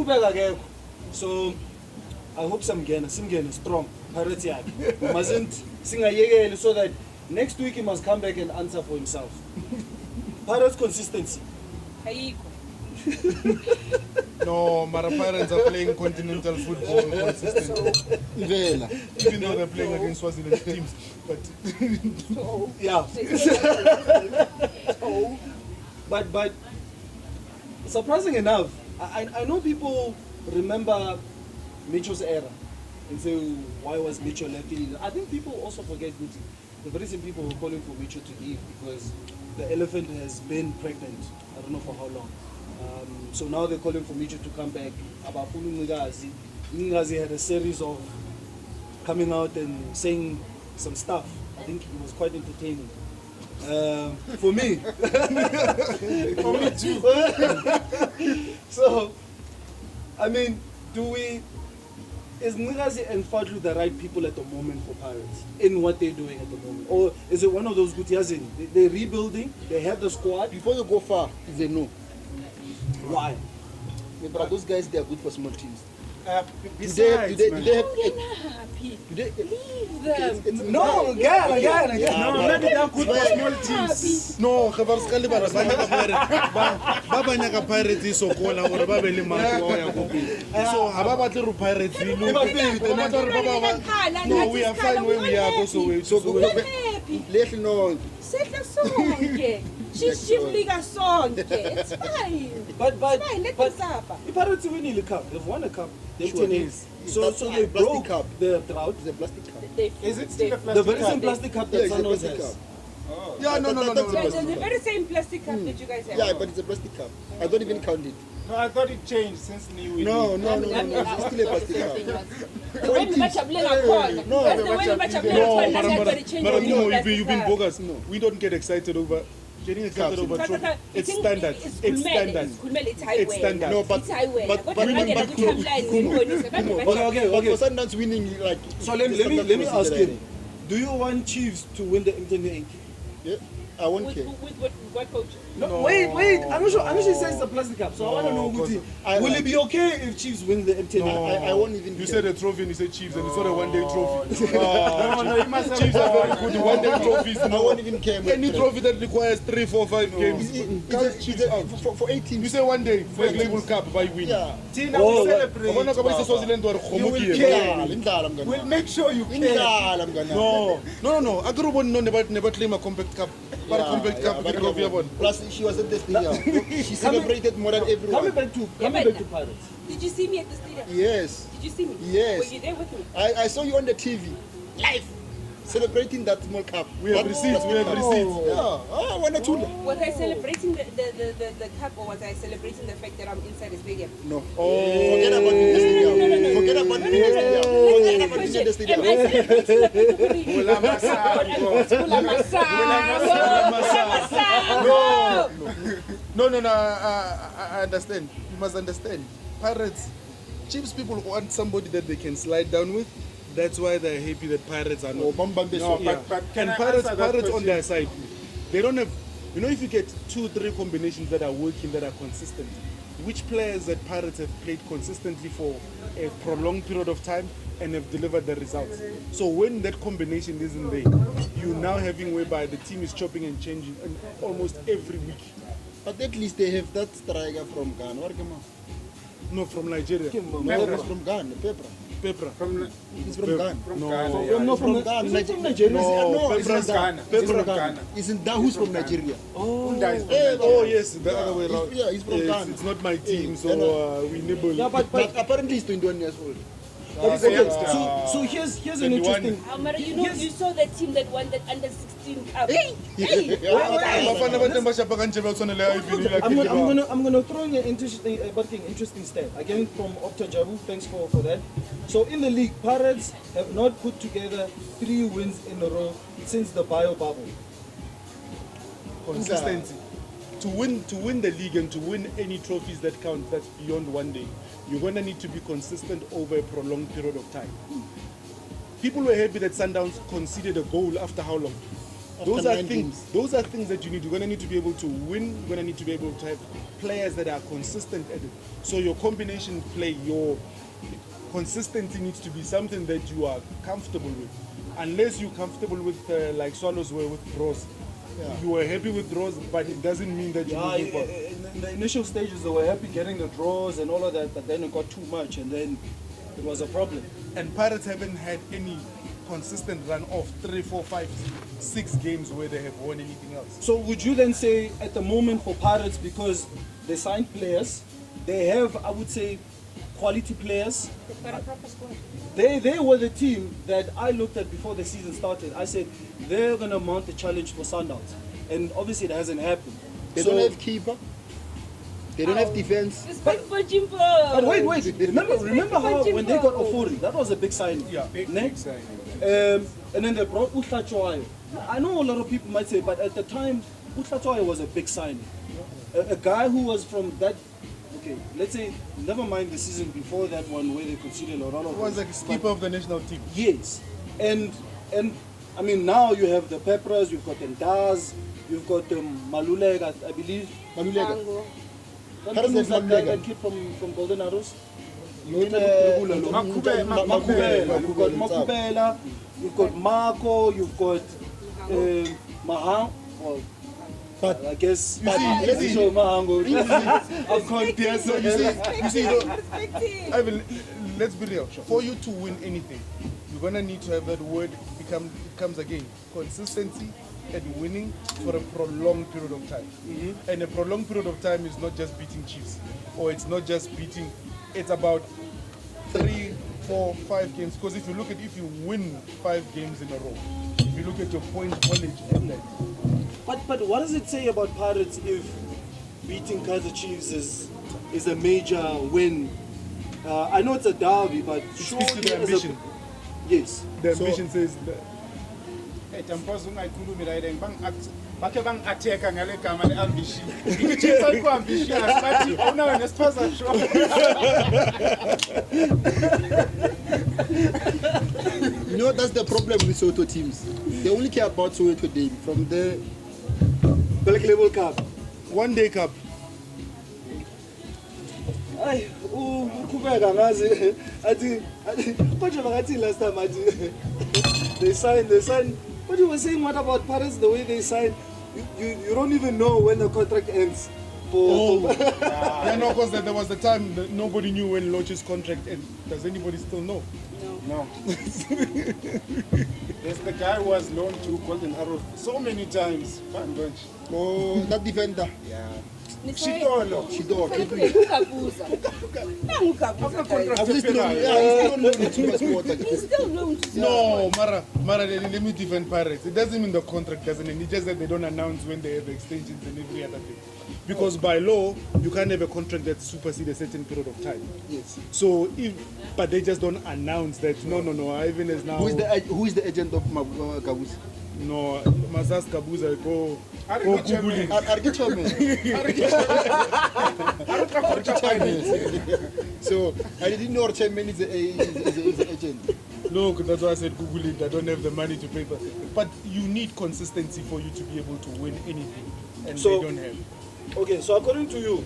Kubela akekho. So I hope Simgena strong. Pirates yakhe. We mustn't singayekele so that next week he must come back and answer for himself. Pirates consistency. No, Mara Pirates are playing continental football consistently. Even though they're playing against Swaziland teams. But yeah. But surprising enough, I know people remember Mitchell's era and say, why was Mitchell left in? I think people also forget that the very same people were calling for Mitchell to leave because the elephant has been pregnant. I don't know for how long. So now they're calling for Mitchell to come back. Ngazi had a series of coming out and saying some stuff. I think it was quite entertaining. For me. For me too. So, I mean, is Ngazi and Fadlu the right people at the moment for Pirates in what they're doing at the moment? Or is it one of those Gutiazin? They're rebuilding, they have the squad? Before you go far, they know. Why? But those guys, they are good for small teams. Besides, do they have Leave them. No, again. no, maybe they're good for small teams. no, Khabarskali Baba Pirates is so cool or Babeli So Hababa Pirates no, we are fine where we are also She's Liga song. It's fine. But It's fine. Let us up. the Pirates winning the cup. They've won a cup. They've Sure. 10 years. So That's they a plastic broke cup. the drought. It's a plastic cup. Is it still a The plastic very same cup? plastic cup Yeah, that it's a Sandoz plastic has. cup. Yeah, no. That's a The plastic very cup. same plastic cup that you guys have. Yeah, but it's a plastic cup. I don't even count it. No, I thought it changed since New Week. No. It's still a plastic cup. The way we match up Lena Corn. No, That's the way we match up Lena No, Corn. That's actually changing. you've been bogus. No. We don't get excited over getting excited over trophy. It's standard. It's standard. It's highway. It's standard. No, but It's highway. but But winning winning back back to Okay. But for Sundowns winning, like. So let me ask you. Do you want Chiefs to win the MTN? Yeah, I won't With care. what coach? No, wait. I'm not sure. She says it's a plastic cup. So I want to know, Guti, will it be okay if Chiefs win the MTN? I won't even. You care. said a trophy and you said Chiefs and it's not a one-day trophy. No, you must have Chiefs are very good. One-day trophies. I won't even care. Any trophy that requires 3, 4, 5 games. For 8 teams. You say one day, Flag Label Cup by win. Yeah. Tina will celebrate. You will care. We'll make sure you care. No. Agrubo never claim a compact cup. But a compact cup, the trophy about. Plus, she was at the stadium. She celebrated more than everyone. Coming back to Pirates. Did you see me at the stadium? Yes. Did you see me? Yes. Were you there with me? I saw you on the TV, live, celebrating that small cup. We have receipts. Yeah. One or two. Was I celebrating the cup or was I celebrating the fact that I'm inside the stadium? No. Forget about the stadium. No. Forget about the stadium. Am I celebrating the fact No. I understand. You must understand. Pirates, Chiefs people want somebody that they can slide down with. That's why they're happy that Pirates are not. No, but can I Pirates answer that on question? their side, they don't have. You know, if you get 2, 3 combinations that are working, that are consistent, which players that Pirates have played consistently for a prolonged period of time and have delivered the results. So when that combination isn't there, you're now having whereby the team is chopping and changing almost every week. But at least they have that striker from Ghana. No, from Nigeria. No, he's from Ghana. Pepra. He's from Ghana. From No. Ghana. No, from Ghana. Is it from Nigeria? No, he's From from Ghana. Ghana. He's from Ghana. Isn't that who's from Nigeria? Oh yes, the other way around. Yeah, he's from Ghana. It's not my team, so we nibble. Yeah, but apparently he's 21 years old. so here's an 21. interesting. Amara, you saw the team that won that under 16 cup. I'm gonna throw in an interesting stat again from Opta Jabu. Thanks for that. So in the league, Pirates have not put together 3 wins in a row since the bio bubble. Consistency. To win the league and to win any trophies that count, that's beyond one day. You're gonna need to be consistent over a prolonged period of time. People were happy that Sundowns conceded a goal after how long? Those are 9 things. games. Those are things that you need. You're gonna need to be able to win. You're gonna need to be able to have players that are consistent at it. So your combination play, your consistency needs to be something that you are comfortable with. Unless you're comfortable with, like Swallows were with draws. You were happy with draws, but it doesn't mean that you're Yeah, moving forward. in the initial stages they were happy getting the draws and all of that, but then it got too much and then it was a problem. And Pirates haven't had any consistent run of 3, 4, 5, 6 games where they have won anything else. So would you then say at the moment for Pirates, because they signed players, they have, I would say, quality players. They've got a proper squad. They were the team that I looked at before the season started. I said they're gonna mount the challenge for Sundowns, and obviously it hasn't happened. They So- don't have keeper. They don't have defense. Respect for Jimbo. But wait, remember how when they got Ofori, that was a big signing. Yeah, big signing. And then they brought Utlachoayo. I know a lot of people might say, but at the time, Utlachoayo was a big signing. A guy who was from that, okay, let's say, never mind the season before that one where they conceded a lot of He was like skipper of the national team. Yes, and I mean now you have the Peppers, you've got the Ndaz, you've got the Malulega, I believe. Malulega. Tango. That How does was that that guy, Malulega? that kid from Golden Arrows. You mean Makubela, you've got Makubela, you've got Marco, you've got Mahang. Well, But I guess You see, let's see. Mahango. Of course, yeah, so you see, Respect him. Ivan, let's be real. For you to win anything, you're gonna need to have that word it comes again. Consistency and winning for a prolonged period of time. And a prolonged period of time is not just beating Chiefs, or it's not just beating. It's about 3, 4, 5 games. Because if you win 5 games in a row, if you look at your point college and that. But what does it say about Pirates if beating Kaizer Chiefs is a major win? I know it's a derby, but It speaks to surely the as a- ambition. Yes. The ambition says that. Mphoza ungayikhulumi la ile bakhe bangi-attack-a ngale gama le-ambition. Ngithi-Chiefs ayikho-ambitious, bathi awunayo nesiphaza show. you know that's the problem with Soweto teams. They only care about Soweto Day. From there, Black Label Cup. One day cup. Ay, ukhubeka ngazi athi konje bakathi last time athi they signed. But you were saying what about Pirates, the way they signed? You don't even know when the contract ends. Yeah, no, because there was the time that nobody knew when Loach's contract ended. Does anybody still know? No. There's the guy who was loaned to Golden Arrows so many times. Fine bunch. oh, that defender, Yeah. Nitsholo. Shidor, Ugabuza. Nangugabuza, guys. I still don't know the super squad. He's still known to No, Mara, let me defend Pirates. It doesn't mean the contract doesn't end. It's just that they don't announce when they have extensions and every other thing. Because by law, you can't have a contract that supersedes a certain period of time. Yes. So, but they just don't announce that. No. Ivan is now. Who is the agent of Kabus? No, Mazas Kabuza go Google Google it. it. Arkichairman. So I didn't know Chairman is the agent. No, that's why I said Google it. I don't have the money to pay for it. But you need consistency for you to be able to win anything, and So- they don't have. Okay, so according to you,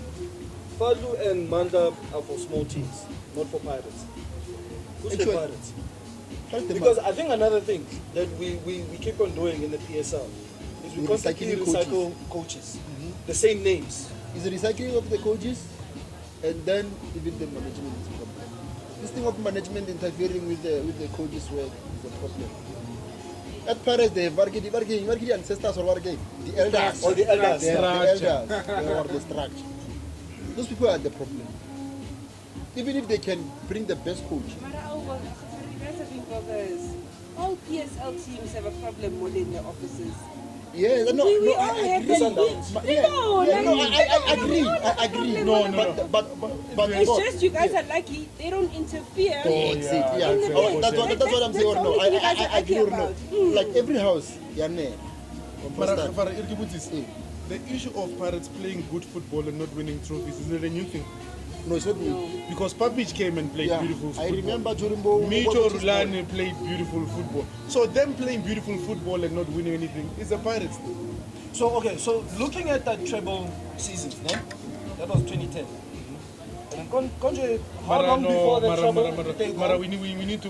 Fadlu and Manda are for small teams, not for Pirates. Who's for Actually- Pirates? Help them Because out. I think another thing that we keep on doing in the PSL is we We're constantly recycling recycle coaches. The same names. Is the recycling of the coaches, and then even the management is a problem. This thing of management interfering with the coaches' work is a problem. At Paris, they have working ancestors or working the elders. Or the elders. They have the elders. They are the structure. Those people are the problem. Even if they can bring the best coach, Mara, you guys have been bothers. All PSL teams have a problem more than the offices. yeah, no, we no, all I have agree. them. But We yeah, know, yeah, like, no, we I don't agree. have I a agree. problem. But It's just you guys are lucky. They don't interfere. That's it, yeah. In the Oh, match. that's what I'm saying. Or That's no, the only thing you guys are I agree happy or no. about. Like every house, yeah, ne. Farah, Irkibutis, the issue of Pirates playing good football and not winning trophies is not a new thing. No, it's not me. No. Because Papic came and played Yeah, beautiful I football. remember during Bo. Micho Rulani played beautiful football. So them playing beautiful football and not winning anything is a Pirates thing. So okay, so looking at that treble seasons, né? That was 2010. And Konje, how long before that treble did they Mara, go? we need to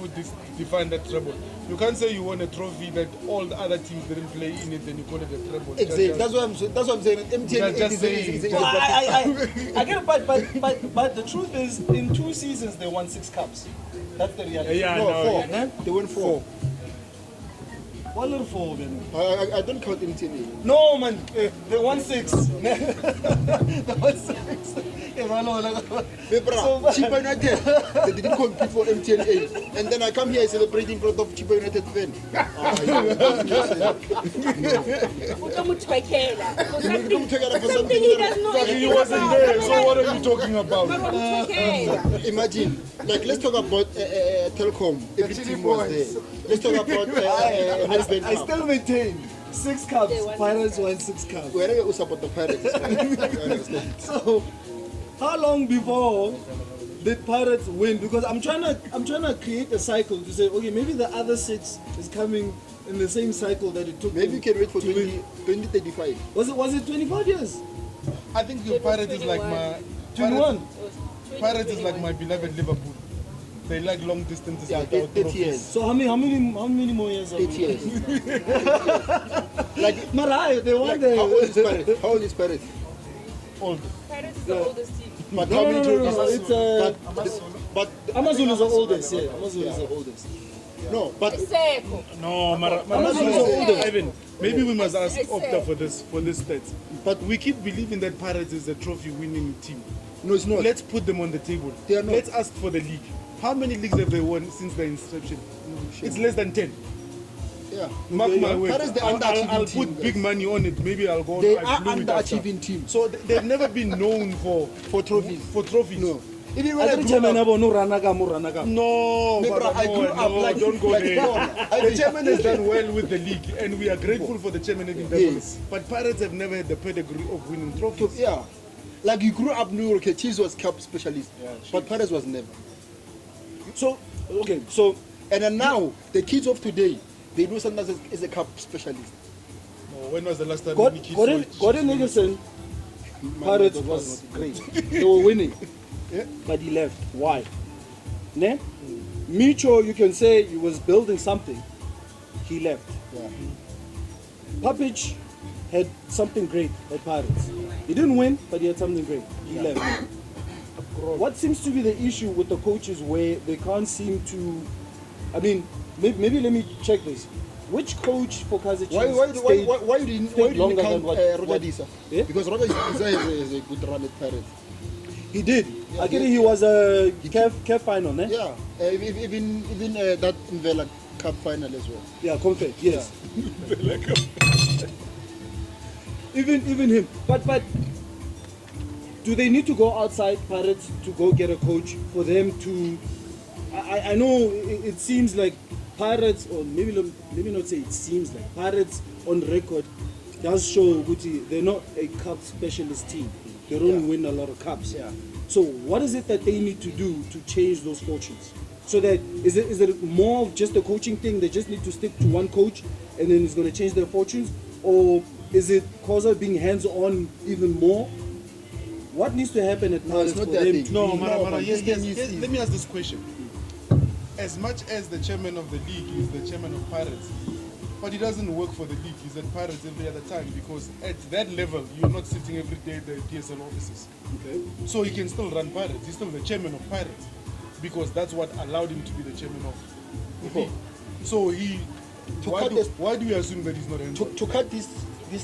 define that treble. You can't say you won a trophy that all the other teams didn't play in it, then you call it a treble. Exactly. That's what I'm saying. MTN Just saying. Well, I get it, but the truth is, in 2 seasons they won 6 cups. That's the reality. Yeah, No, no, 4. yeah. They won 4. One little 4, man. I don't count MTN. No, man, they won 6. They won 6. So- Chipa United, they didn't compete for MTN 8. And then I come here celebrating in front of Chipa United fan. For something he does not But he wasn't there, so what are you talking about? Imagine, like let's talk about Telkom. Every team was there. Let's talk about Husband I Cup. still maintain 6 cups. They won Pirates won 6 cups. Wherever you support the Pirates, I understand. So, how long before did Pirates win? Because I'm trying to create a cycle to say, okay, maybe the other 6 is coming in the same cycle that it took. Maybe you can wait for to win. 2035. Was it 25 years? I think the Pirates is like my 21. Pirates is like my beloved Liverpool. They like long distances Yeah, without 30 trophies. years. So how many more years? 8 years. Like, Marai, they won like the. how old is Pirates? How old is Pirates? Old. Pirates is the oldest team. But No, how no, many no, no, trophies? no, it's But Amazon is the oldest. Yeah, Amazon is the oldest. no, but Seko. No, Amazon is the oldest. Ivan, maybe we must ask It's Opta for this stats. But- we keep believing that Pirates is a trophy winning team. no, it's not. Let's put them on the table. They are not. Let's ask for the league. How many leagues have they won since their inception? It's less than 10. Yeah. Mark my words. Pirates, the I'll underachieving team. put big money on it.Maybe I'll go. They I are blew it after. underachieving team. So they've never been known for trophies. For trophies. No. Even when I I think grew chairman up, abo no rana. No, Me, but bro, I grew up no, like- don't go like there. Tlholo. The chairman has done well with the league, and we are grateful for the chairman having done well. Yes. But Pirates have never had the pedigree of winning trophies. yeah. Like you grew up New York, Chiefs was cup specialist. Yeah, But Pirates was never. So okay, so And then now, the kids of today, they know Sanders is a cup specialist. No, when was the last time any kids saw Gordon Chiefs win? Nicholson, Pirates was great. They were winning, but he left. Why? Ne? Micho, you can say he was building something. He left. Yeah. Papic had something great at Pirates. He didn't win, but he had something great. He left. What seems to be the issue with the coaches where they can't seem to, I mean, maybe let me check this. Which coach for Kaizer Why Chiefs didn't longer count than what- Roger what- Disa? Yeah? Because Roger Disa has a good run at Pirates. He did. Yeah, I get it. he- He was a CAF final, ne? Yeah. Even that Mvela Cup final as well. Yeah, confed. Yes. even him. But do they need to go outside Pirates to go get a coach for them to? I know it seems like Pirates, or maybe not say it seems like Pirates on record does show Guti they're not a cup specialist team. They don't win a lot of cups. Yeah. So what is it that they need to do to change those fortunes? So that is it more of just a coaching thing? They just need to stick to one coach and then it's going to change their fortunes, or is it Khoza being hands-on even more? What needs to happen at No, it's Pirates not for that them thing. to No, be- Mara, but yes, this thing is- let me ask this question. As much as the chairman of the league is the chairman of Pirates, but he doesn't work for the league, he's at Pirates every other time, because at that level, you're not sitting every day at the PSL offices. Okay. So he can still run Pirates, he's still the chairman of Pirates, because that's what allowed him to be the chairman of the league. So why do we assume that he's not hands-on? To cut this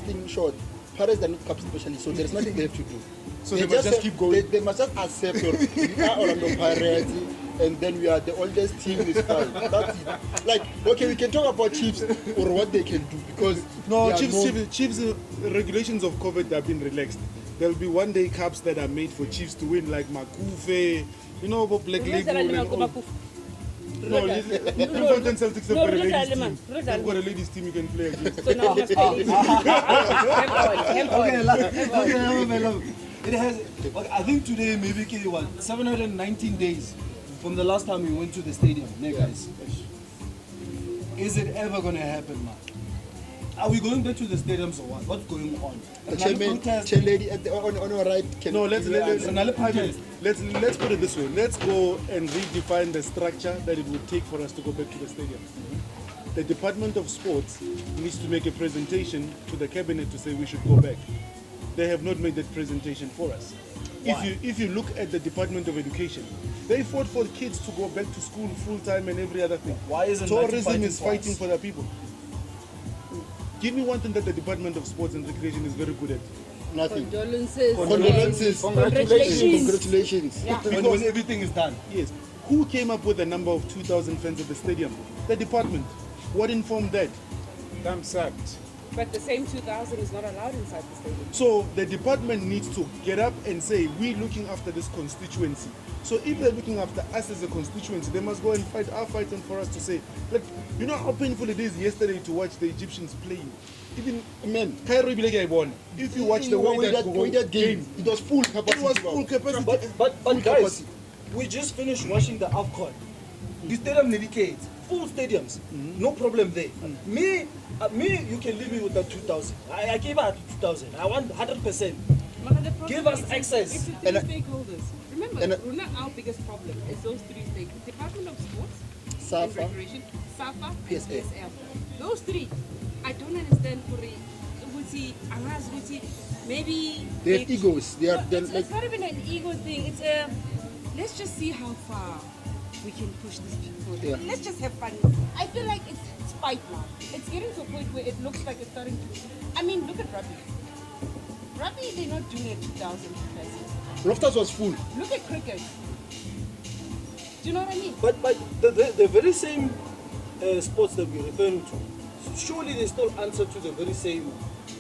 thing short, Pirates are not cup specialists, so there's nothing they have to do. So they must just keep going. They must just accept that we are Orlando Pirates, and then we are the oldest team is fine. That's it. Like, okay, we can talk about Chiefs or what they can do, because No, they are Chiefs regulations of COVID have been relaxed. There will be one-day cups that are made for Chiefs to win, like Makufe, Black Label. and all. No, Mphoza Celtics have No, got a Roger ladies Aleman, team. Roger They've got a ladies team you can play against. So now I must pay it. Hemp oil. It has. Okay, I think today maybe what 719 days from the last time we went to the stadium. Guys, is it ever gonna happen, man? Are we going back to the stadiums or what? What's going on? The chair lady on your right can. No, let's let's put it this way. Let's go and redefine the structure that it would take for us to go back to the stadium. The Department of Sports needs to make a presentation to the cabinet to say we should go back. They have not made that presentation for us. Why? If you look at the Department of Education, they fought for kids to go back to school full time and every other thing. Why isn't tourism is for fighting us? for the people? Give me one thing that the Department of Sports and Recreation is very good at. Nothing. Condolences. Condolences. Congratulations. Yeah. When everything is done. Yes. Who came up with the number of 2,000 fans at the stadium? The department. What informed that? I'm sacked. But the same 2,000 is not allowed inside the stadium. So the department needs to get up and say, we're looking after this constituency. So if they're looking after us as a constituency, they must go and fight our fight and for us to say, like, you know how painful it is yesterday to watch the Egyptians playing. Even Amen. Cairo, if you watch the way that game, it was full capacity. it was full capacity. But Full guys, capacity. we just finished watching the AFCON. The stadium dedicates, full stadiums, no problem there. Me, you can leave me with the 2,000. I gave her 2,000. I want 100%. Give us access. It's the three stakeholders. Remember, our biggest problem is those three stakeholders. Department of Sports, and SAFA. Recreation, SAFA, and PSA. PSL. Those three. I don't understand maybe They have egos. They are No, then it's like not even an ego thing. It's a let's just see how far we can push these people. Yeah. Let's just have fun. I feel like it's spite now. It's getting to a point where it looks like it's starting to. I mean, look at rugby. Rugby, they're not doing it 2,000 places. Loftus was full. Look at cricket. Do you know what I mean? But the very same sports that we're referring to, surely they still answer to the very same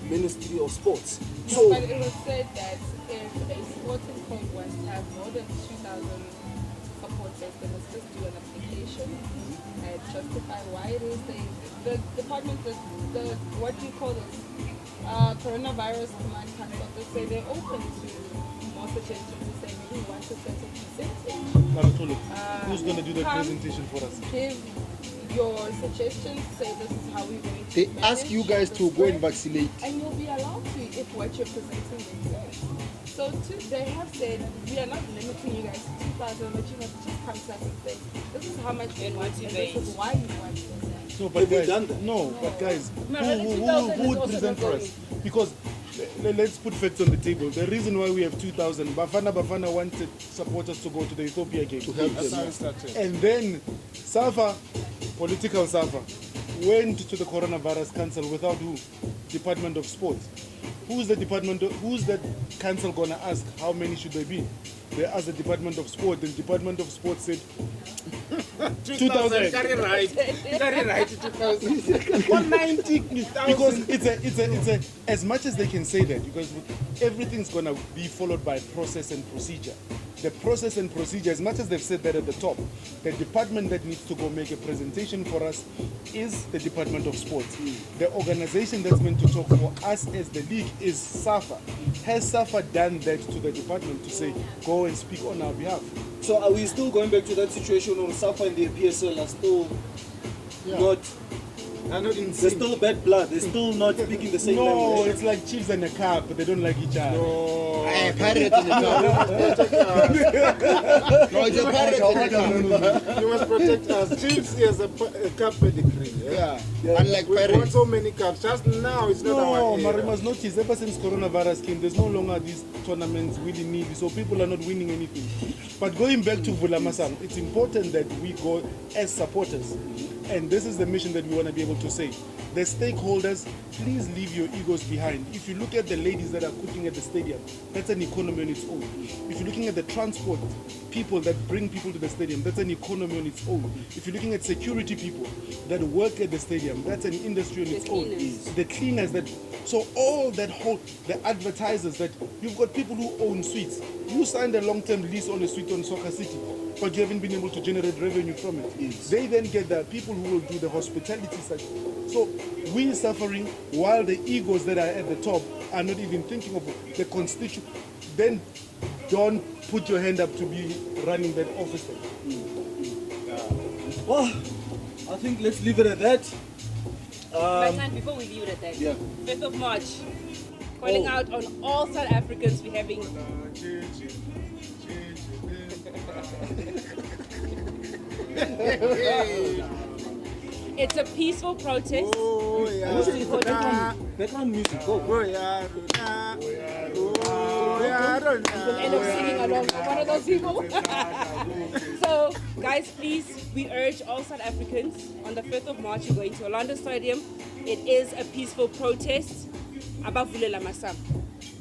Ministry of Sports. So, But it was said that if a sporting club was to have more than 2,000 supporters, they must just do an application and justify why it is the department, the what do you call this? Coronavirus command council, they say they're open to more suggestions. They say maybe 1% of percentage. Tlholo, who's going to do the come, presentation for us? Give your suggestions, say this is how we're going to They manage ask you guys the to go and spread. vaccinate. And you'll be allowed to if what you're presenting makes sense. So they have said, we are not limiting you guys to 2,000, but you must just come to us and say, this is how much we want and this is why you want this. No, but Have you guys, done that? no, but guys, No, who, really, who, 2,000 who would is also present not for us? Because let's put facts on the table. The reason why we have 2,000, Bafana wanted supporters to go to the Ethiopia game. To help That's how them. it started. And then SAFA, political SAFA, went to the coronavirus council without who? Department of Sports. Who's that council gonna ask how many should they be? They asked the Department of Sport, and the Department of Sport said 2,000. Carry right. 2,000. 190,000. Because it's a as much as they can say that, because everything's gonna be followed by process and procedure. The process and procedure, as much as they've said that at the top, the department that needs to go make a presentation for us is the Department of Sports. The organization that's meant to talk for us as the league is SAFA. Has SAFA done that to the department to say, go and speak on our behalf? so are we still going back to that situation where SAFA and the PSL are still not? They're still bad blood. They're still not speaking the same No, language. it's like chiefs and a cup, but they don't like each other. Pirate in the car. No, it's a pirate in the car. You must protect us. Chiefs is a cup pedigree. Yeah. Unlike We've won pirates. so many cups. Just now, it's not No, our Mari era. must notice, ever since coronavirus came, there's no longer these tournaments willy-nilly, so people are not winning anything. But going back to Vulamasang, it's important that we go as supporters. And this is the mission that we want to be able to say. The stakeholders, please leave your egos behind. If you look at the ladies that are cooking at the stadium, that's an economy on its own. If you're looking at the transport people that bring people to the stadium, that's an economy on its own. If you're looking at security people that work at the stadium, that's an industry on its own. The cleaners that, so all that whole, the advertisers that, you've got people who own suites. You signed a long-term lease on a suite on Soccer City, but you haven't been able to generate revenue from it. They then get the people who will do the hospitality side. So we're suffering while the egos that are at the top are not even thinking of the constituent, then don't put your hand up to be running that office. Well, I think let's leave it at that. But time before we leave it at that, Yeah. 5th of March, calling out on all South Africans. We're having it's a peaceful protest. Oh, yeah. I must say, for background music, go. Oh, yeah. Oh, yeah. We'll end up singing along with one of those people. So, guys, please, we urge all South Africans on the 5th of March, you're going to Orlando Stadium. It is a peaceful protest. Abavulela Masam.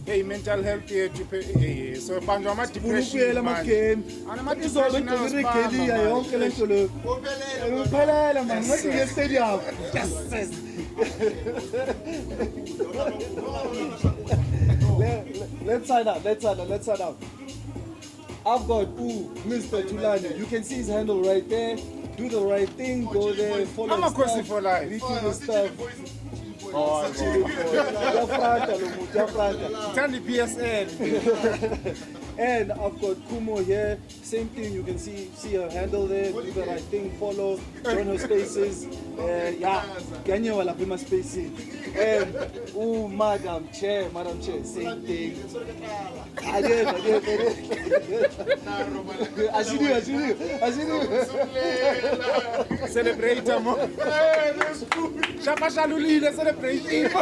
Hey, mental health yethu so banjwa ama depression Ukuyela ama-game. Izobe igcokile igeliya yonke le nto le. Uphelele man, ngathi nge-stadium. Yes. Let's sign up. I've got Mr. Tlholo. You can see his handle right there. Do the right thing, go there, follow I'm a his Kosi stuff, for life. retweet his stuff. Oh, Turn the PSN. and I've got Khumo here. Same thing. You can see her handle there. Do the right thing. Follow. Join her spaces. Yeah, Kenya wala prima spaces. And Madam Chair. Same thing. Again. Celebrate mo. Shapa shalulile celebrate.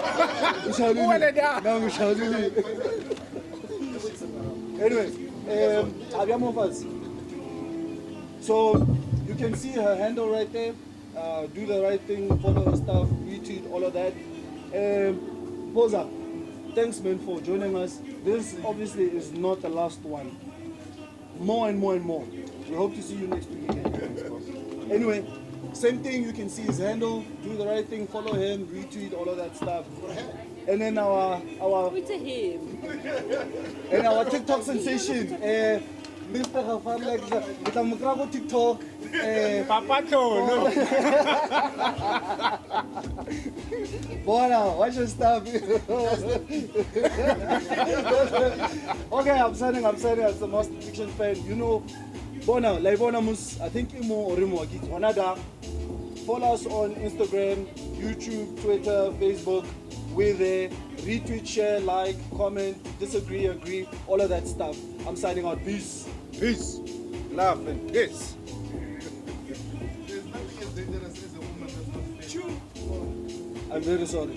Anyway, abbiamo Mphoza. So you can see her handle right there. Do the right thing, follow her stuff, retweet, all of that. Mphoza, thanks man for joining us. This obviously is not the last one. More and more and more. We hope to see you next week again. Anyway, same thing, you can see his handle, do the right thing, follow him, retweet, all of that stuff. And then our It's a him. and our TikTok sensation, Mr. Hafarlex, with TikTok. Papa no. Bona, watch your stuff. Okay, I'm signing as the Master Fiction fan. You know, Bona, like Bona Mus, I think Imo or Rimo Agit, Wanada. Follow us on Instagram, YouTube, Twitter, Facebook. We're there. Retweet, share, like, comment, disagree, agree, all of that stuff. I'm signing out. Peace. Peace. Love and peace. There's nothing as dangerous as a woman that's not I'm very sorry.